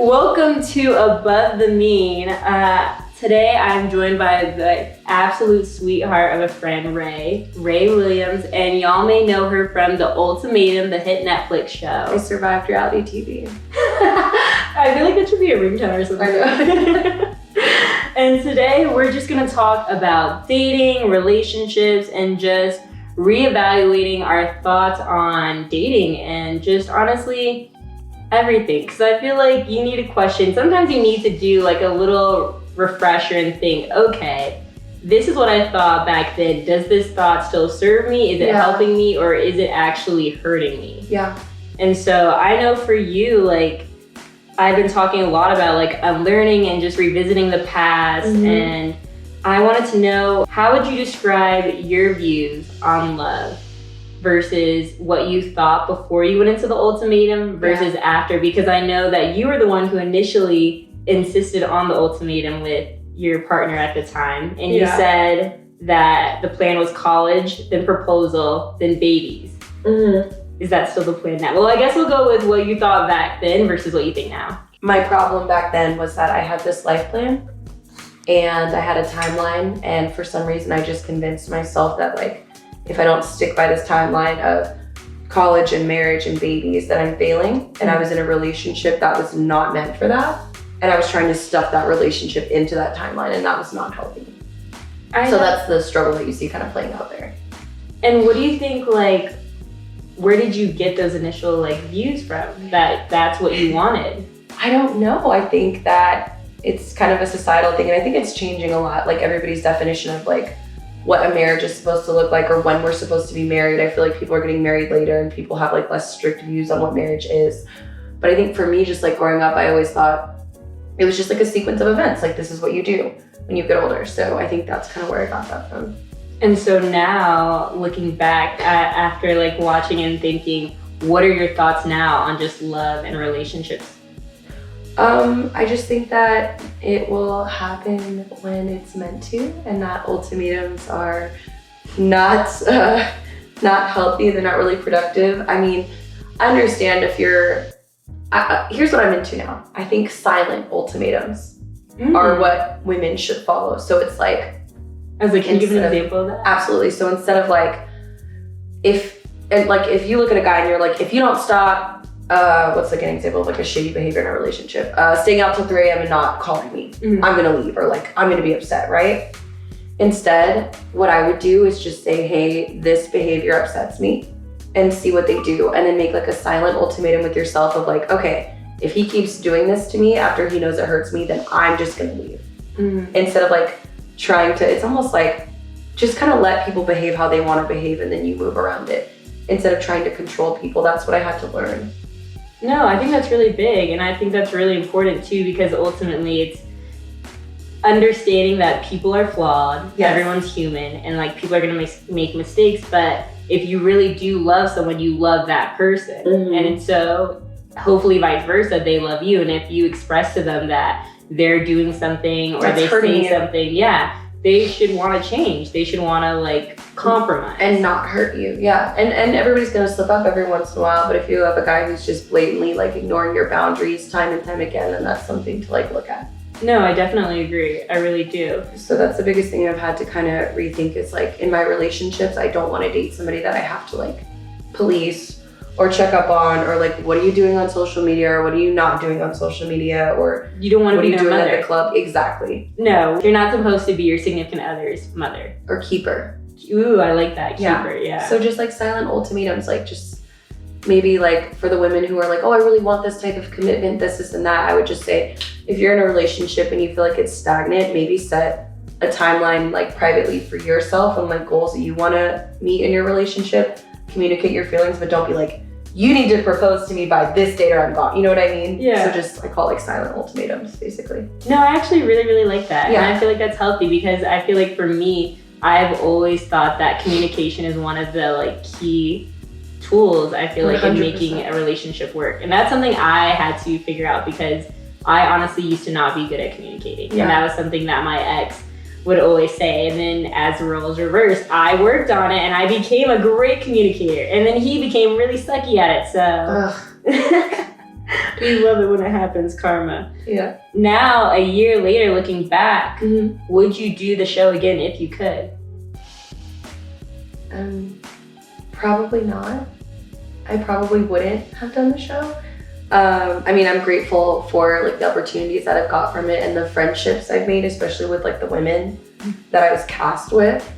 Welcome to Above the Mean. Today I'm joined by the absolute sweetheart of a friend, Rae Williams, and y'all may know her from The Ultimatum, the hit Netflix show. I survived reality TV. I feel like that should be a ringtone or something. I know. And today we're just gonna talk about dating, relationships, and just reevaluating our thoughts on dating and just honestly everything. Because I feel like you need a question. Sometimes you need to do like a little refresher and think, okay, this is what I thought back then. Does this thought still serve me? Is it helping me, or is it actually hurting me? Yeah. And so I know for you, like, I've been talking a lot about like unlearning and just revisiting the past. And I wanted to know, how would you describe your views on love versus what you thought before you went into the ultimatum versus after? Because I know that you were the one who initially insisted on the ultimatum with your partner at the time. And you said that the plan was college, then proposal, then babies. Is that still the plan now? Well, I guess we'll go with what you thought back then versus what you think now. My problem back then was that I had this life plan and I had a timeline, and for some reason I just convinced myself that like if I don't stick by this timeline of college and marriage and babies that I'm failing. And I was in a relationship that was not meant for that. And I was trying to stuff that relationship into that timeline, and that was not helping me. So that's the struggle that you see kind of playing out there. And what do you think, like, where did you get those initial like views from that that's what you wanted? I don't know. I think that it's kind of a societal thing, and I think it's changing a lot. Like everybody's definition of like what a marriage is supposed to look like or when we're supposed to be married. I feel like people are getting married later and people have like less strict views on what marriage is. But I think for me, just like growing up, I always thought it was just like a sequence of events. Like this is what you do when you get older. So I think that's kind of where I got that from. And so now, looking back after like watching and thinking, what are your thoughts now on just love and relationships? I just think that it will happen when it's meant to, and that ultimatums are not healthy. They're not really productive. I mean, I understand if you're, here's what I'm into now. I think silent ultimatums are what women should follow. So it's like, can you give an example of that? Absolutely. So instead of like, if you look at a guy and you're like, if you don't stop, what's like an example of like a shitty behavior in a relationship? Staying out till 3 a.m. and not calling me. I'm gonna leave, or like, I'm gonna be upset, right? Instead, what I would do is just say, hey, this behavior upsets me, and see what they do. And then make like a silent ultimatum with yourself of like, okay, if he keeps doing this to me after he knows it hurts me, then I'm just gonna leave. Instead of like trying to, it's almost like just kind of let people behave how they want to behave, and then you move around it instead of trying to control people. That's what I had to learn. No, I think that's really big, and I think that's really important too, because ultimately it's understanding that people are flawed, everyone's human, and like people are gonna make mistakes, but if you really do love someone, you love that person. And so hopefully vice versa, they love you, and if you express to them that they're doing something or they say something, they should want to change. They should want to like compromise and not hurt you. And everybody's gonna slip up every once in a while, but if you have a guy who's just blatantly like ignoring your boundaries time and time again, then that's something to like look at. No, I definitely agree. I really do. So that's the biggest thing I've had to kind of rethink is like in my relationships, I don't want to date somebody that I have to like police or check up on, or like, what are you doing on social media, or what are you not doing on social media, or you don't want to be their mother at the club. Exactly. No, you're not supposed to be your significant other's mother or keeper. Ooh, I like that. Keeper. Yeah. So just like silent ultimatums, like just maybe like for the women who are like, oh, I really want this type of commitment, this and that, I would just say, if you're in a relationship and you feel like it's stagnant, maybe set a timeline like privately for yourself and like goals that you want to meet in your relationship. Communicate your feelings, but don't be like, you need to propose to me by this date or I'm gone. You know what I mean? Yeah. So just, I call it like silent ultimatums, basically. No, I actually really, really like that. Yeah. And I feel like that's healthy, because I feel like for me, I've always thought that communication is one of the like key tools, I feel like, 100%. In making a relationship work. And that's something I had to figure out, because I honestly used to not be good at communicating. And that was something that my ex would always say. And then as the roles reversed, I worked on it and I became a great communicator. And then he became really sucky at it. So We love it when it happens, karma. Yeah. Now, a year later, looking back, would you do the show again if you could? Probably not. I probably wouldn't have done the show. I mean, I'm grateful for like the opportunities that I've got from it and the friendships I've made, especially with like the women that I was cast with.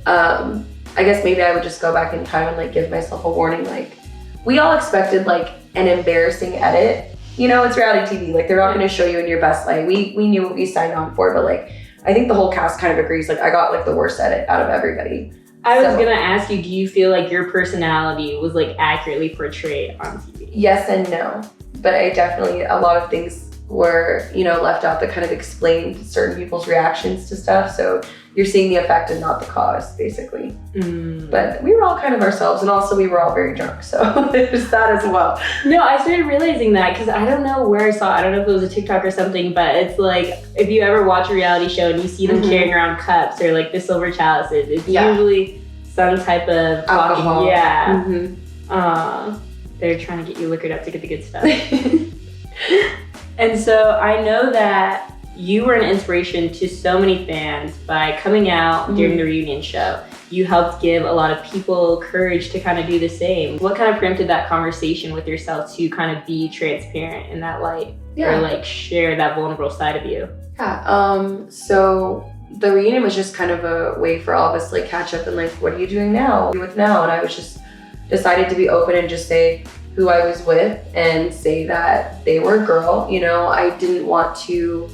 I guess maybe I would just go back in time and like give myself a warning. Like, we all expected like an embarrassing edit. You know, it's reality TV. Like, they're not going to show you in your best light. We knew what we signed on for, but like, I think the whole cast kind of agrees. Like, I got like the worst edit out of everybody. I was gonna ask you, do you feel like your personality was like accurately portrayed on TV? Yes and no. But I definitely, a lot of things were, you know, left out that kind of explained certain people's reactions to stuff. So you're seeing the effect and not the cause, basically. But we were all kind of ourselves, and also we were all very drunk. So there's that as well. No, I started realizing that because I don't know where I saw it. I don't know if it was a TikTok or something, but it's like, if you ever watch a reality show and you see them carrying around cups or like the silver chalices, it's usually some type of alcohol. They're trying to get you liquored up to get the good stuff. And so I know that you were an inspiration to so many fans by coming out during the reunion show. You helped give a lot of people courage to kind of do the same. What kind of prompted that conversation with yourself to kind of be transparent in that light? Or like share that vulnerable side of you? So the reunion was just kind of a way for all of us to like catch up and like, what are you doing now? What are you with now? And I was just decided to be open and just say who I was with and say that they were a girl. You know, I didn't want to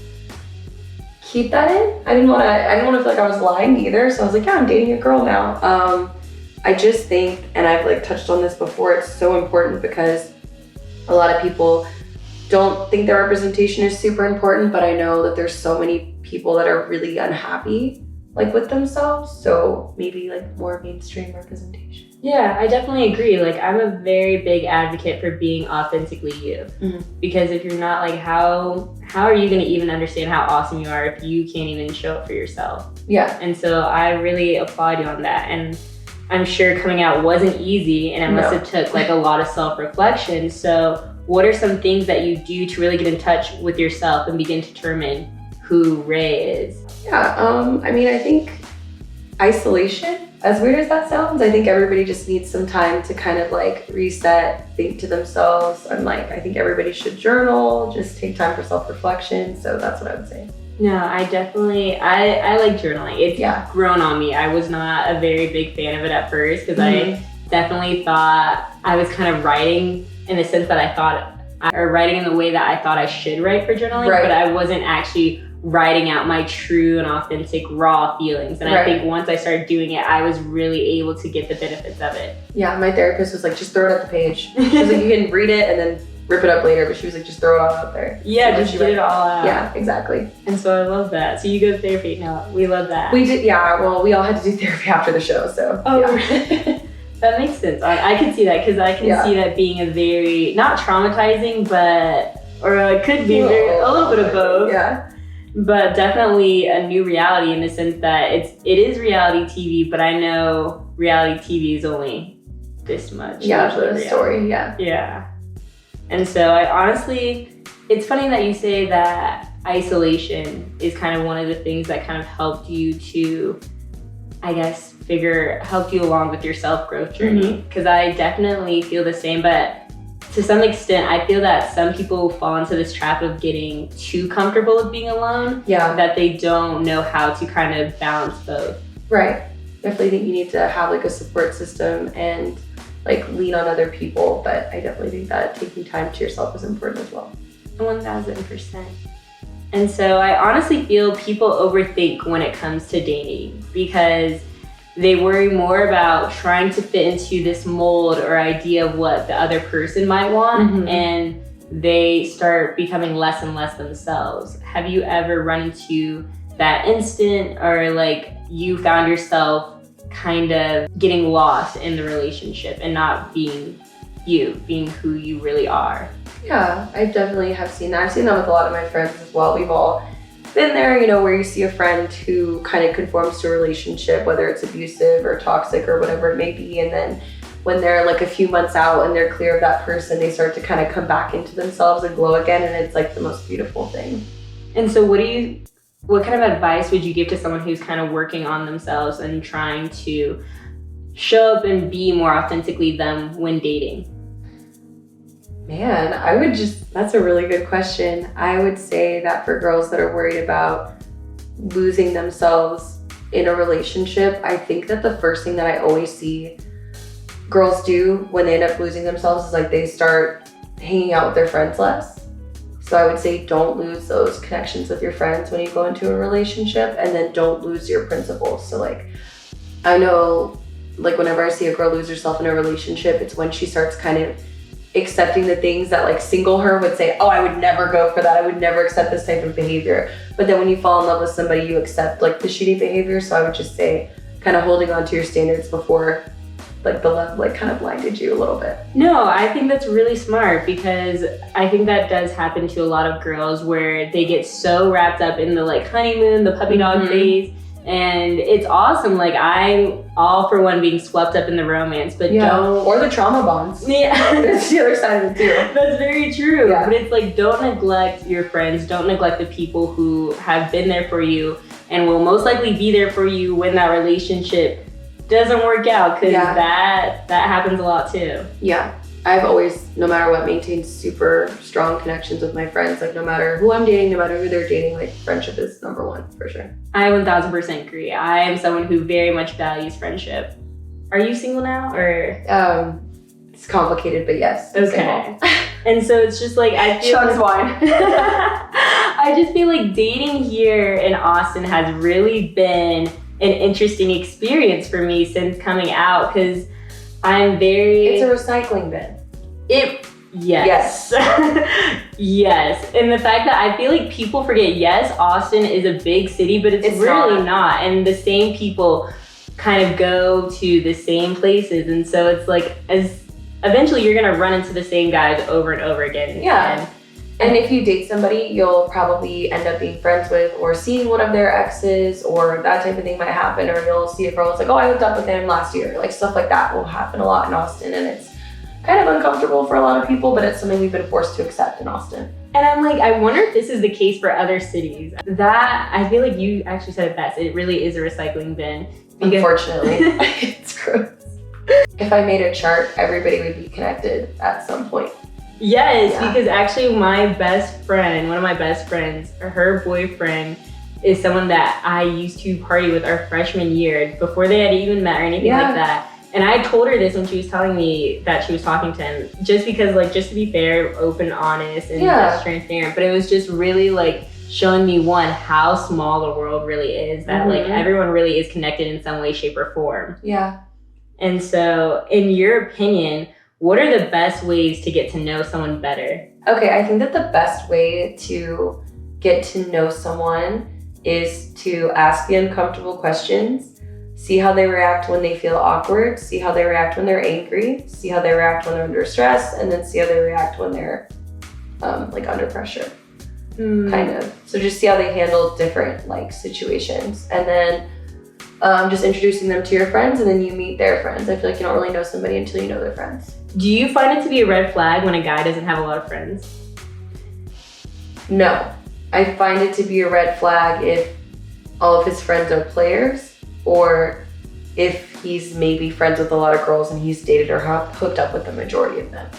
keep that in. I didn't want to feel like I was lying either. So I was like, yeah, I'm dating a girl now. I just think, and I've like touched on this before, it's so important because a lot of people don't think their representation is super important, but I know that there's so many people that are really unhappy like with themselves. So maybe like more mainstream representation. Yeah, I definitely agree. Like, I'm a very big advocate for being authentically you. Because if you're not, like, how are you going to even understand how awesome you are if you can't even show up for yourself? Yeah. And so I really applaud you on that. And I'm sure coming out wasn't easy, and it must have took like a lot of self-reflection. So what are some things that you do to really get in touch with yourself and begin to determine who Rae is? Yeah, I mean, I think isolation, as weird as that sounds, I think everybody just needs some time to kind of like reset, think to themselves. I'm like, I think everybody should journal, just take time for self-reflection. So that's what I would say. No, I definitely, I like journaling. It's grown on me. I was not a very big fan of it at first because I definitely thought I was kind of writing in the sense that I thought, or writing in the way that I thought I should write for journaling, but I wasn't actually writing out my true and authentic raw feelings. And I think once I started doing it, I was really able to get the benefits of it. Yeah, my therapist was like, just throw it at the page. She was like, you can read it and then rip it up later, but she was like, just throw it all out there. Yeah, just get it all out. Yeah, exactly. And so I love that. So you go to therapy now. We love that. We did, yeah. Well, we all had to do therapy after the show, so. That makes sense. I can see that because I can see that being a very, not traumatizing, but, or it could be a little bit of both. Yeah. But definitely a new reality in the sense that it is reality TV, but I know reality TV is only this much. Yeah, the story, Yeah. And so I honestly, it's funny that you say that isolation is kind of one of the things that kind of helped you to, I guess, helped you along with your self-growth journey. Because I definitely feel the same, but to some extent, I feel that some people fall into this trap of getting too comfortable with being alone. Yeah. That they don't know how to kind of balance both. Right. Definitely think you need to have like a support system and like lean on other people. But I definitely think that taking time to yourself is important as well. 1000%. And so I honestly feel people overthink when it comes to dating because they worry more about trying to fit into this mold or idea of what the other person might want, and they start becoming less and less themselves. Have you ever run into that instant, or like you found yourself kind of getting lost in the relationship and not being you, being who you really are? Yeah, I definitely have seen that. I've seen that with a lot of my friends as well. We've all been there, you know, where you see a friend who kind of conforms to a relationship, whether it's abusive or toxic or whatever it may be, and then when they're like a few months out and they're clear of that person, they start to kind of come back into themselves and glow again, and it's like the most beautiful thing. And so what kind of advice would you give to someone who's kind of working on themselves and trying to show up and be more authentically them when dating? Man, that's a really good question. I would say that for girls that are worried about losing themselves in a relationship, I think that the first thing that I always see girls do when they end up losing themselves is like they start hanging out with their friends less. So I would say don't lose those connections with your friends when you go into a relationship, and then don't lose your principles. So like, I know like whenever I see a girl lose herself in a relationship, it's when she starts kind of accepting the things that like single her would say, oh, I would never go for that. I would never accept this type of behavior. But then when you fall in love with somebody, you accept like the shitty behavior. So I would just say kind of holding on to your standards before like the love like kind of blinded you a little bit. No, I think that's really smart, because I think that does happen to a lot of girls where they get so wrapped up in the like honeymoon, the puppy dog phase. And it's awesome. Like, I'm all for one being swept up in the romance, but don't. Or the trauma bonds. Yeah. That's the other side of it too. That's very true. Yeah. But it's like, don't neglect your friends. Don't neglect the people who have been there for you and will most likely be there for you when that relationship doesn't work out. Because that happens a lot too. Yeah. I've always, no matter what, maintained super strong connections with my friends. Like, no matter who I'm dating, no matter who they're dating, like, friendship is number one, for sure. I 1000% agree. I am someone who very much values friendship. Are you single now, or? It's complicated, but yes. Okay. And so it's just like, I feel Chugs wine. I just feel like dating here in Austin has really been an interesting experience for me since coming out, because I'm very... It's a recycling bin. Yes. Yes. And the fact that I feel like people forget, yes, Austin is a big city, but it's really not. And the same people kind of go to the same places. And so it's like, eventually you're going to run into the same guys over and over again. Yeah. And if you date somebody, you'll probably end up being friends with or seeing one of their exes, or that type of thing might happen. Or you'll see a girl that's like, oh, I hooked up with him last year. Like, stuff like that will happen a lot in Austin. And it's kind of uncomfortable for a lot of people, but it's something we've been forced to accept in Austin. And I'm like, I wonder if this is the case for other cities. That, I feel like you actually said it best. It really is a recycling bin. Unfortunately, it's gross. If I made a chart, everybody would be connected at some point. Yes, because actually my best friend, one of my best friends, her boyfriend is someone that I used to party with our freshman year before they had even met or anything like that. And I told her this when she was telling me that she was talking to him, just because, like, just to be fair, open, honest, and just transparent. But it was just really, like, showing me, one, how small the world really is, that, like, everyone really is connected in some way, shape, or form. Yeah. And so, in your opinion, what are the best ways to get to know someone better? Okay, I think that the best way to get to know someone is to ask the uncomfortable questions, see how they react when they feel awkward, see how they react when they're angry, see how they react when they're under stress, and then see how they react when they're like under pressure, kind of. So just see how they handle different like situations, and then just introducing them to your friends, and then you meet their friends. I feel like you don't really know somebody until you know their friends. Do you find it to be a red flag when a guy doesn't have a lot of friends? No. I find it to be a red flag if all of his friends are players, or if he's maybe friends with a lot of girls and he's dated or hooked up with the majority of them.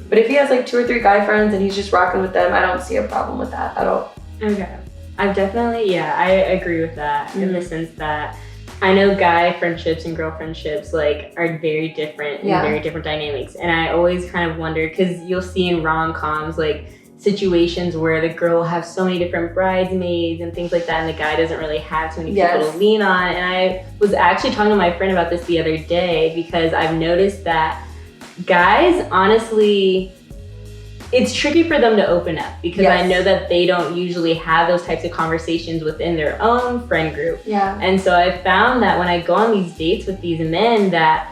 But if he has like 2 or 3 guy friends and he's just rocking with them, I don't see a problem with that at all. Okay. I've definitely, I agree with that in the sense that I know guy friendships and girl friendships like are very different and very different dynamics. And I always kind of wonder, because you'll see in rom-coms like situations where the girl will have so many different bridesmaids and things like that, and the guy doesn't really have too many people to lean on. And I was actually talking to my friend about this the other day, because I've noticed that guys, honestly, it's tricky for them to open up, because I know that they don't usually have those types of conversations within their own friend group. And so I found that when I go on these dates with these men, that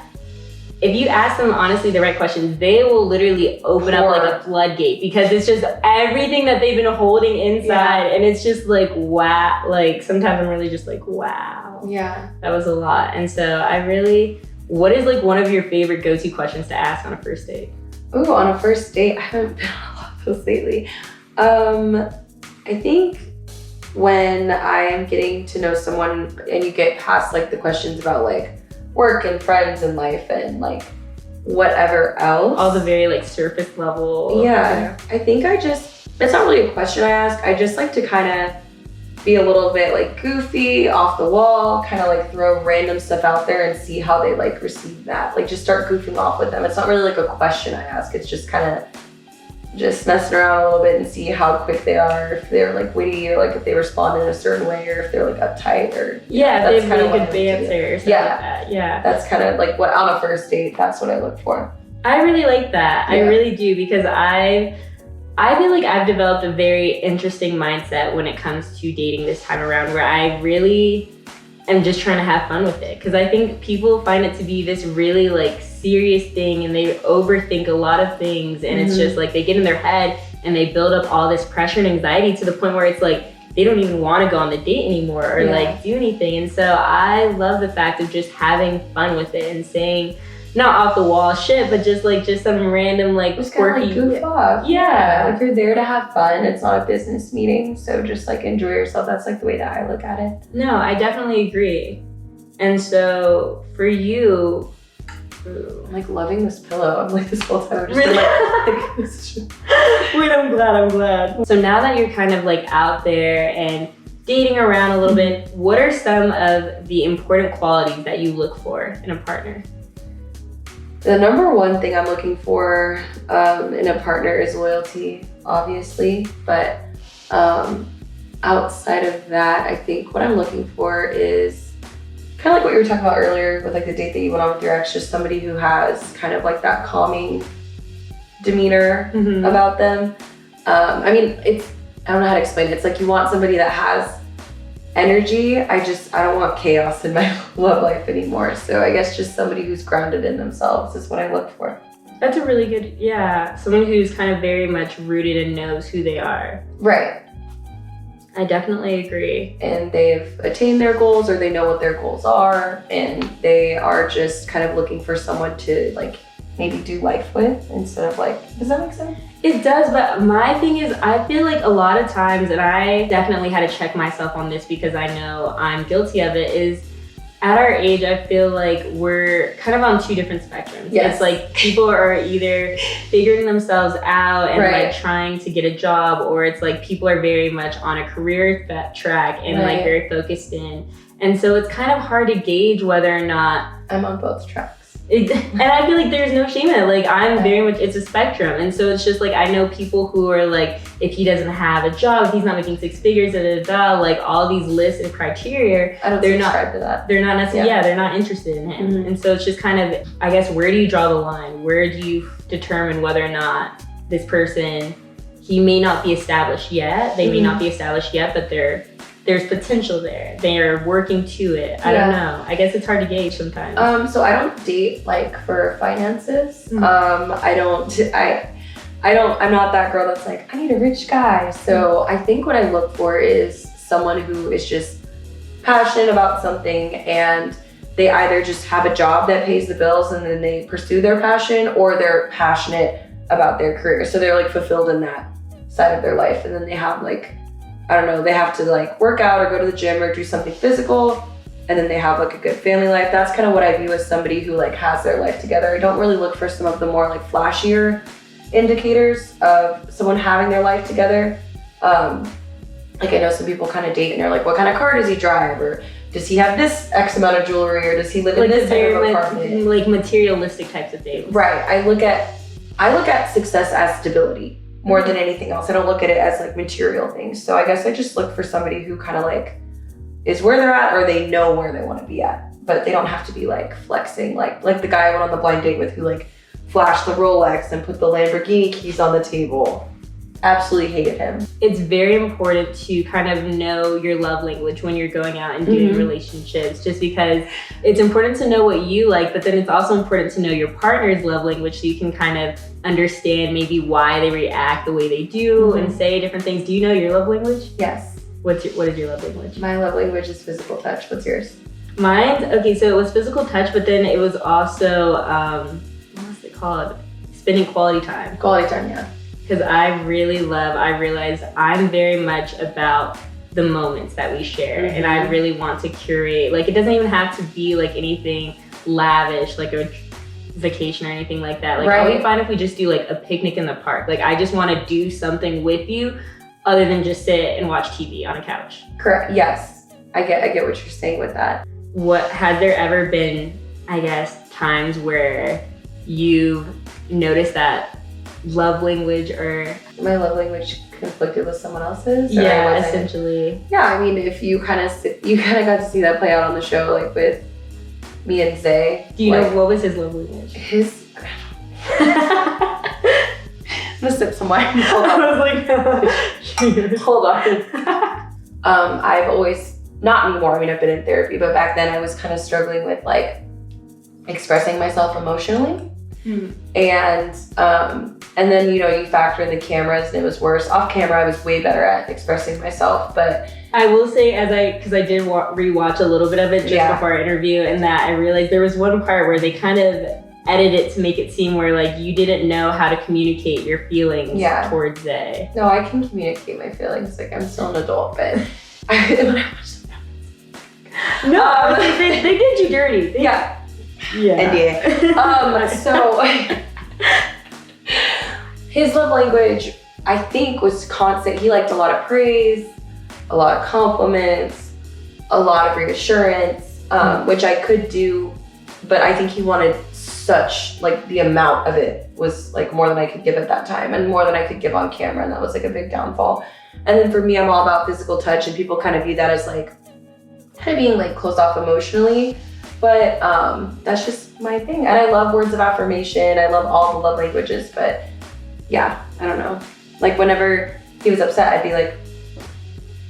if you ask them honestly the right questions, they will literally open up like a floodgate, because it's just everything that they've been holding inside. And it's just like, wow. Like sometimes I'm really just like, wow. That was a lot. And so I really what is like one of your favorite go-to questions to ask on a first date? Ooh, on a first date, I haven't been on a lot of those lately. I think when I am getting to know someone and you get past like the questions about like work and friends and life and like whatever else. All the very like surface level. Yeah. I think it's not really a question I ask. I just like to kind of be a little bit like goofy, off the wall, kind of like throw random stuff out there and see how they like receive that. Like just start goofing off with them. It's not really like a question I ask. It's just kind of just messing around a little bit and see how quick they are, if they're like witty or like if they respond in a certain way or if they're like uptight or that's kind of good banter or something like that. Yeah. That's kind of like what on a first date, that's what I look for. I really like that. Yeah. I really do, because I feel like I've developed a very interesting mindset when it comes to dating this time around, where I really am just trying to have fun with it. Because I think people find it to be this really like serious thing and they overthink a lot of things, and it's just like they get in their head and they build up all this pressure and anxiety to the point where it's like they don't even want to go on the date anymore or like do anything. And so I love the fact of just having fun with it and saying not off the wall shit, but just some random like just quirky, like goof off. Yeah. Like you're there to have fun. It's not a business meeting, so just like enjoy yourself. That's like the way that I look at it. No, I definitely agree. And so for you, I'm like loving this pillow. I'm like this whole time. I'm just really? like wait, I'm glad. So now that you're kind of like out there and dating around a little bit, what are some of the important qualities that you look for in a partner? The number one thing I'm looking for in a partner is loyalty, obviously. But outside of that, I think what I'm looking for is kind of like what you were talking about earlier with like the date that you went on with your ex, just somebody who has kind of like that calming demeanor about them. I mean, I don't know how to explain it. It's like you want somebody that has energy. I don't want chaos in my love life anymore. So I guess just somebody who's grounded in themselves is what I look for. That's a really good, someone who's kind of very much rooted and knows who they are. Right. I definitely agree. And they've attained their goals, or they know what their goals are, and they are just kind of looking for someone to like maybe do life with instead of like, does that make sense? It does, but my thing is, I feel like a lot of times, and I definitely had to check myself on this because I know I'm guilty of it, is at our age, I feel like we're kind of on two different spectrums. Yes. It's like people are either figuring themselves out and like trying to get a job, or it's like people are very much on a career track and like very focused in. And so it's kind of hard to gauge whether or not I'm on both tracks. And I feel like there's no shame in it. Like I'm very much, it's a spectrum. And so it's just like, I know people who are like, if he doesn't have a job, if he's not making 6 figures, like all these lists and criteria, they're not subscribe to that. They're not necessarily, they're not interested in him. And so it's just kind of, I guess, where do you draw the line? Where do you determine whether or not this person, he may not be established yet, they may not be established yet, but there's potential there. They're working to it. I don't know. I guess it's hard to gauge sometimes. So I don't date like for finances. I'm not that girl that's like, I need a rich guy. So I think what I look for is someone who is just passionate about something, and they either just have a job that pays the bills and then they pursue their passion, or they're passionate about their career. So they're like fulfilled in that side of their life, and then they have like, I don't know, they have to like work out or go to the gym or do something physical, and then they have like a good family life. That's kind of what I view as somebody who like has their life together. I don't really look for some of the more like flashier indicators of someone having their life together. Like I know some people kind of date and they're like, what kind of car does he drive? Or does he have this X amount of jewelry? Or does he live in this type of apartment? Like materialistic types of things. Right. I look at success as stability more than anything else. I don't look at it as like material things. So I guess I just look for somebody who kind of like is where they're at, or they know where they want to be at, but they don't have to be like flexing. Like the guy I went on the blind date with who like flashed the Rolex and put the Lamborghini keys on the table. Absolutely hated him. It's very important to kind of know your love language when you're going out and doing relationships, just because it's important to know what you like, but then it's also important to know your partner's love language so you can kind of understand maybe why they react the way they do and say different things. Do you know your love language? Yes. What is your love language? My love language is physical touch. What's yours? Mine, okay, so it was physical touch, but then it was also, what's it called? Spending quality time. Quality time, yeah. Because I realized I'm very much about the moments that we share. And I really want to curate, like, it doesn't even have to be like anything lavish, like a vacation or anything like that. Like, I'll be fine if we just do like a picnic in the park. Like, I just want to do something with you other than just sit and watch TV on a couch. Correct. Yes. I get what you're saying with that. What has there ever been, I guess, times where you've noticed that love language or my love language conflicted with someone else's? Yeah, essentially. Yeah, I mean, if you kind of got to see that play out on the show, like with me and Zay. Do you know what was his love language? I'm gonna sip some wine. Hold on. I was like, hold on. I've always, not anymore, I mean, I've been in therapy, but back then I was kind of struggling with like expressing myself emotionally. And then, you know, you factor in the cameras and it was worse. Off camera, I was way better at expressing myself, but I will say, because I did rewatch a little bit of it just before our interview, and that I realized there was one part where they kind of edited it to make it seem where like you didn't know how to communicate your feelings towards Zay. No, I can communicate my feelings. Like, I'm still an adult, but no, they did you dirty. Yeah. NDA. So his love language, I think, was constant. He liked a lot of praise, a lot of compliments, a lot of reassurance, which I could do, but I think he wanted such, like, the amount of it was like more than I could give at that time and more than I could give on camera, and that was like a big downfall. And then for me, I'm all about physical touch, and people kind of view that as like kind of being like closed off emotionally, but that's just my thing. And I love words of affirmation. I love all the love languages, but yeah, I don't know. Like, whenever he was upset, I'd be like,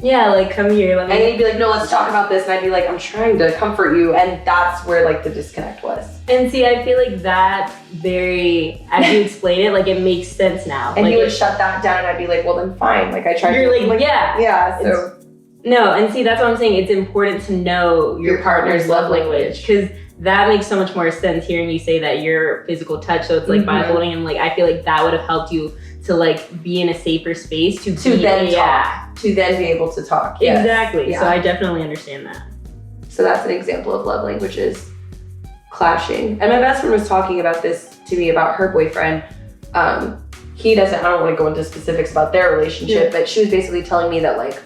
yeah, like, come here. And he'd be like, no, let's talk about this. And I'd be like, I'm trying to comfort you. And that's where like the disconnect was. And see, I feel like that as you explain it, like, it makes sense now. And like, he would shut that down, and I'd be like, well, then fine. Like, I tried to. You're like, yeah. Yeah, so. No, and see, that's what I'm saying. It's important to know your partner's love language, because that makes so much more sense hearing you say that your physical touch. So it's like by holding him, like, I feel like that would have helped you to like be in a safer space to then talk, to then be able to talk. Yes. Exactly. Yeah. So I definitely understand that. So that's an example of love languages clashing. And my best friend was talking about this to me about her boyfriend. He doesn't, I don't want to go into specifics about their relationship, but she was basically telling me that like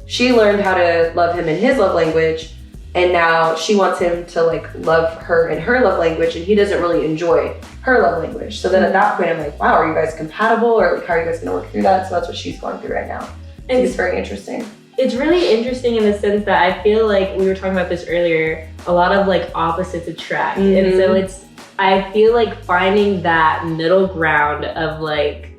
she learned how to love him in his love language, and now she wants him to like love her in her love language, and he doesn't really enjoy her love language. So then at that point I'm like, wow, are you guys compatible, or like how are you guys gonna work through that? So that's what she's going through right now. And it's very interesting. It's really interesting in the sense that I feel like we were talking about this earlier, a lot of like opposites attract. And so I feel like finding that middle ground of like,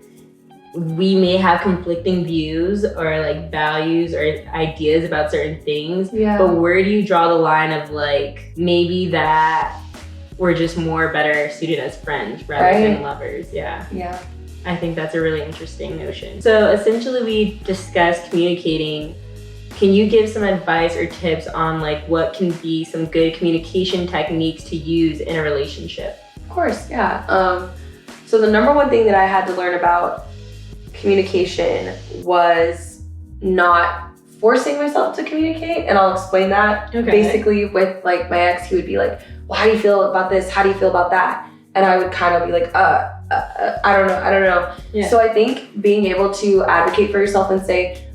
we may have conflicting views or like values or ideas about certain things, but where do you draw the line of like, maybe that we're just better suited as friends rather than lovers? Yeah. I think that's a really interesting notion. So essentially we discussed communicating. Can you give some advice or tips on like what can be some good communication techniques to use in a relationship? Of course, yeah. So the number one thing that I had to learn about communication was not forcing myself to communicate, and I'll explain that. Basically with like my ex, he would be like, well, how do you feel about this? How do you feel about that? And I would kind of be like, I don't know. Yeah. So I think being able to advocate for yourself and say,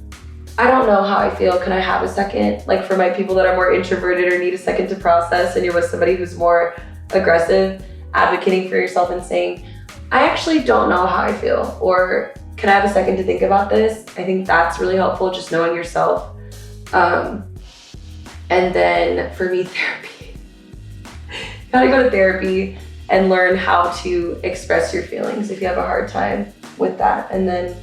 I don't know how I feel, can I have a second? Like for my people that are more introverted or need a second to process, and you're with somebody who's more aggressive, advocating for yourself and saying, I actually don't know how I feel, or can I have a second to think about this? I think that's really helpful, just knowing yourself. And then for me, therapy. You gotta go to therapy and learn how to express your feelings if you have a hard time with that. And then,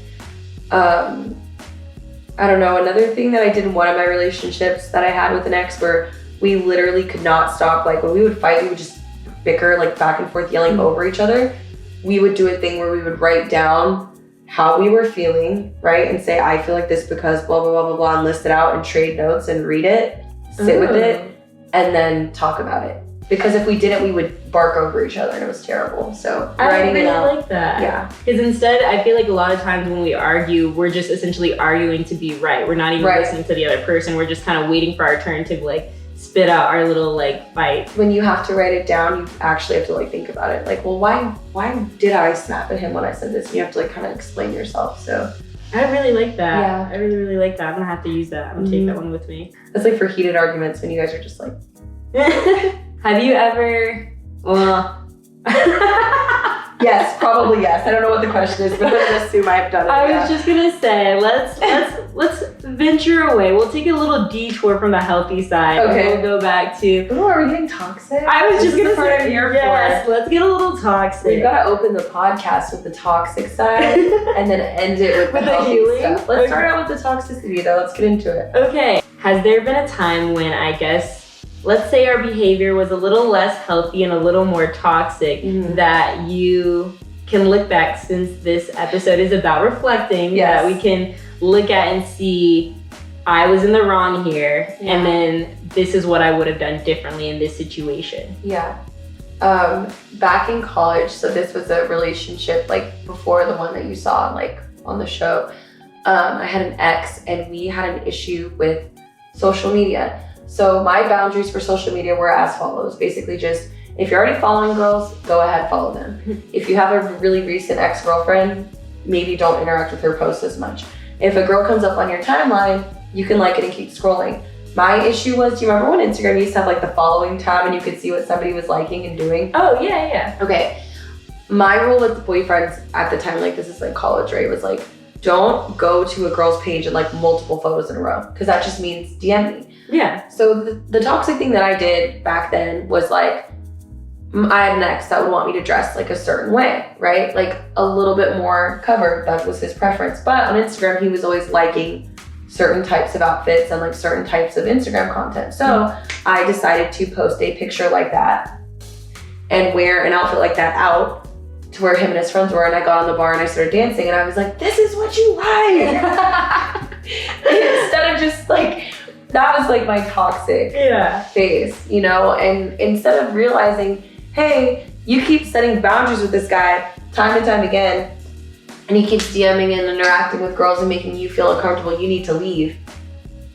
I don't know, another thing that I did in one of my relationships that I had with an ex, where we literally could not stop, like when we would fight, we would just bicker like back and forth, yelling over each other. We would do a thing where we would write down how we were feeling, right? And say, I feel like this because blah, blah, blah, blah, blah, and list it out and trade notes and read it, sit with it. and then talk about it. Because if we didn't, we would bark over each other and it was terrible. So I writing really it out. like that. Yeah. Because instead, I feel like a lot of times when we argue, we're just essentially arguing to be right. We're not even listening to the other person. We're just kind of waiting for our turn to like spit out our little like fight. When you have to write it down, you actually have to like think about it. Like, well, why did I snap at him when I said this? And you have to like kind of explain yourself. So I really like that. Yeah. I really, really like that. I'm gonna have to use that. I'm gonna take that one with me. That's like for heated arguments when you guys are just like. Have you ever, well. Yes, probably yes. I don't know what the question is, but I'm gonna assume I've done it. I was just gonna say, let's venture away. We'll take a little detour from the healthy side. Okay. And we'll go back to. Oh, are we getting toxic? I was just gonna part say, I'm here yes. for. Let's get a little toxic. We've got to open the podcast with the toxic side and then end it with the the healthy healing? stuff. Let's start out with the toxicity though. Let's get into it. Okay. Has there been a time when I guess, let's say our behavior was a little less healthy and a little more toxic that you can look back, since this episode is about reflecting, that we can look at and see I was in the wrong here, and then this is what I would have done differently in this situation. Yeah. Back in college, so this was a relationship like before the one that you saw like on the show. I had an ex and we had an issue with social media. So my boundaries for social media were as follows. Basically just, if you're already following girls, go ahead, follow them. If you have a really recent ex-girlfriend, maybe don't interact with her posts as much. If a girl comes up on your timeline, you can like it and keep scrolling. My issue was, do you remember when Instagram used to have like the following tab and you could see what somebody was liking and doing? Oh, yeah. Okay. My rule with the boyfriends at the time, like this is like college, right, was like, don't go to a girl's page and like multiple photos in a row, because that just means DM me. Yeah. So the toxic thing that I did back then was like, I had an ex that would want me to dress like a certain way, right? Like a little bit more covered, that was his preference. But on Instagram, he was always liking certain types of outfits and like certain types of Instagram content. So I decided to post a picture like that and wear an outfit like that out to where him and his friends were, and I got on the bar and I started dancing and I was like, this is what you like. Instead of just like, that was like my toxic phase, you know? And instead of realizing, hey, you keep setting boundaries with this guy time and time again, and he keeps DMing and interacting with girls and making you feel uncomfortable, you need to leave.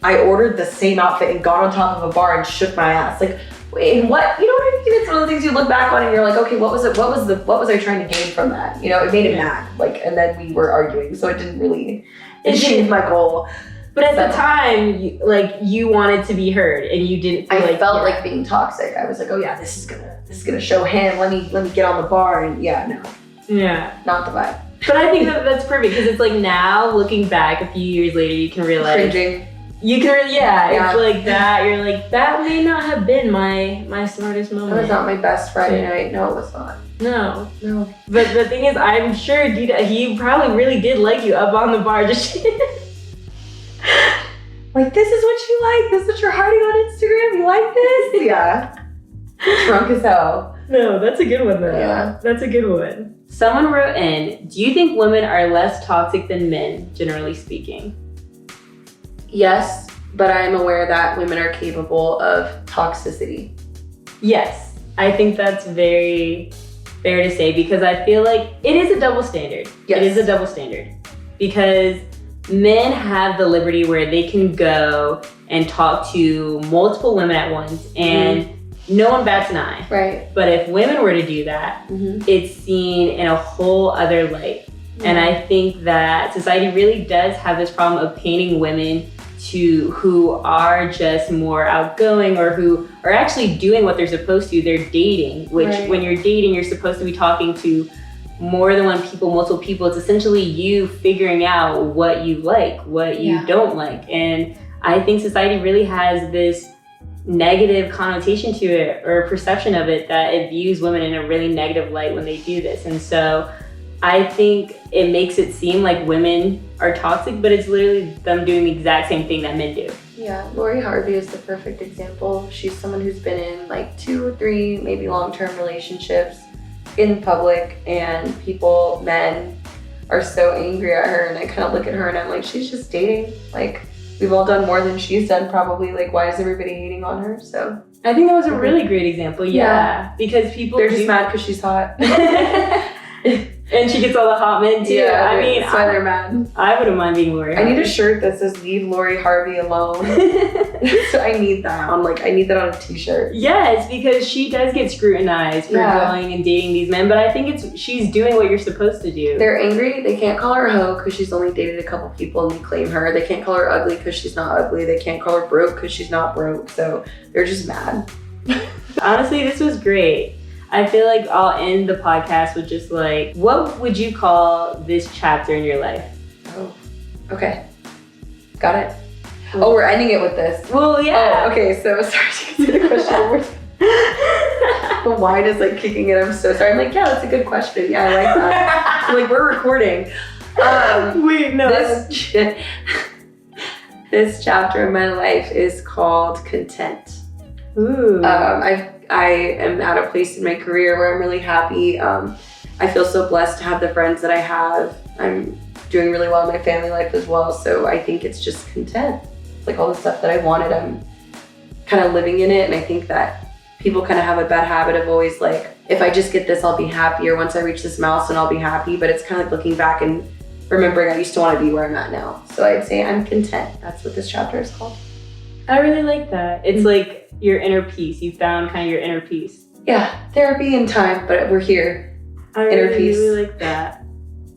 I ordered the same outfit and got on top of a bar and shook my ass. Like, wait, what? You know what I mean? It's one of the things you look back on and you're like, okay, what was I trying to gain from that? You know, it made him mad. Like, and then we were arguing, so it didn't really achieve my goal. But at the time, you wanted to be heard, and you didn't feel I felt like being toxic. I was like, oh yeah, this is gonna show him. Let me get on the bar, and not the vibe. But I think that's perfect, because it's like now looking back a few years later, you can realize cringing. You can, it's like that. You're like, that may not have been my smartest moment. That was not my best Friday night. No, it was not. No. But the thing is, I'm sure he probably really did like you up on the bar, just. Like, this is what you like? This is what you're hiding on Instagram? You like this? Yeah. Drunk as hell. No, that's a good one though. Yeah. That's a good one. Someone wrote in, do you think women are less toxic than men, generally speaking? Yes, but I'm aware that women are capable of toxicity. Yes, I think that's very fair to say, because I feel like it is a double standard. Yes. It is a double standard. Because men have the liberty where they can go and talk to multiple women at once and no one bats an eye. Right. But if women were to do that, it's seen in a whole other light. And I think that society really does have this problem of painting women who are just more outgoing, or who are actually doing what they're supposed to. They're dating, which when you're dating, you're supposed to be talking to more than multiple people. It's essentially you figuring out what you like, what you don't like. And I think society really has this negative connotation to it, or perception of it, that it views women in a really negative light when they do this. And so I think it makes it seem like women are toxic, but it's literally them doing the exact same thing that men do. Yeah, Lori Harvey is the perfect example. She's someone who's been in like 2 or 3, maybe long-term relationships in public, and men are so angry at her, and I kind of look at her and I'm like, she's just dating. Like, we've all done more than she's done probably. Like, why is everybody hating on her? So I think that was a really great example. Yeah. Because people They're just mad because she's hot. And she gets all the hot men too. Yeah, I mean, that's why they're mad. I wouldn't mind being Lori Harvey. I need a shirt that says "Leave Lori Harvey alone." So I need that on a t-shirt. Yes, because she does get scrutinized for going and dating these men, but I think she's doing what you're supposed to do. They're angry. They can't call her a hoe because she's only dated a couple people and they claim her. They can't call her ugly because she's not ugly. They can't call her broke because she's not broke. So they're just mad. Honestly, this was great. I feel like I'll end the podcast with just like, what would you call this chapter in your life? Oh, okay. Got it. Oh, we're ending it with this. Well, yeah. Oh, okay, so sorry to get to the question. The wine is like kicking in. I'm so sorry. I'm like, yeah, that's a good question. Yeah, I like that. So, like, we're recording. Wait, no. This chapter of my life is called content. Ooh. I am at a place in my career where I'm really happy. I feel so blessed to have the friends that I have. I'm doing really well in my family life as well. So I think it's just content. Like all the stuff that I wanted, I'm kind of living in it. And I think that people kind of have a bad habit of always like, if I just get this, I'll be happy. Or once I reach this milestone, I'll be happy. But it's kind of like looking back and remembering I used to want to be where I'm at now. So I'd say I'm content. That's what this chapter is called. I really like that. It's like your inner peace. You found kind of your inner peace. Yeah, therapy and time, but we're here. I Inner really, peace. really like that.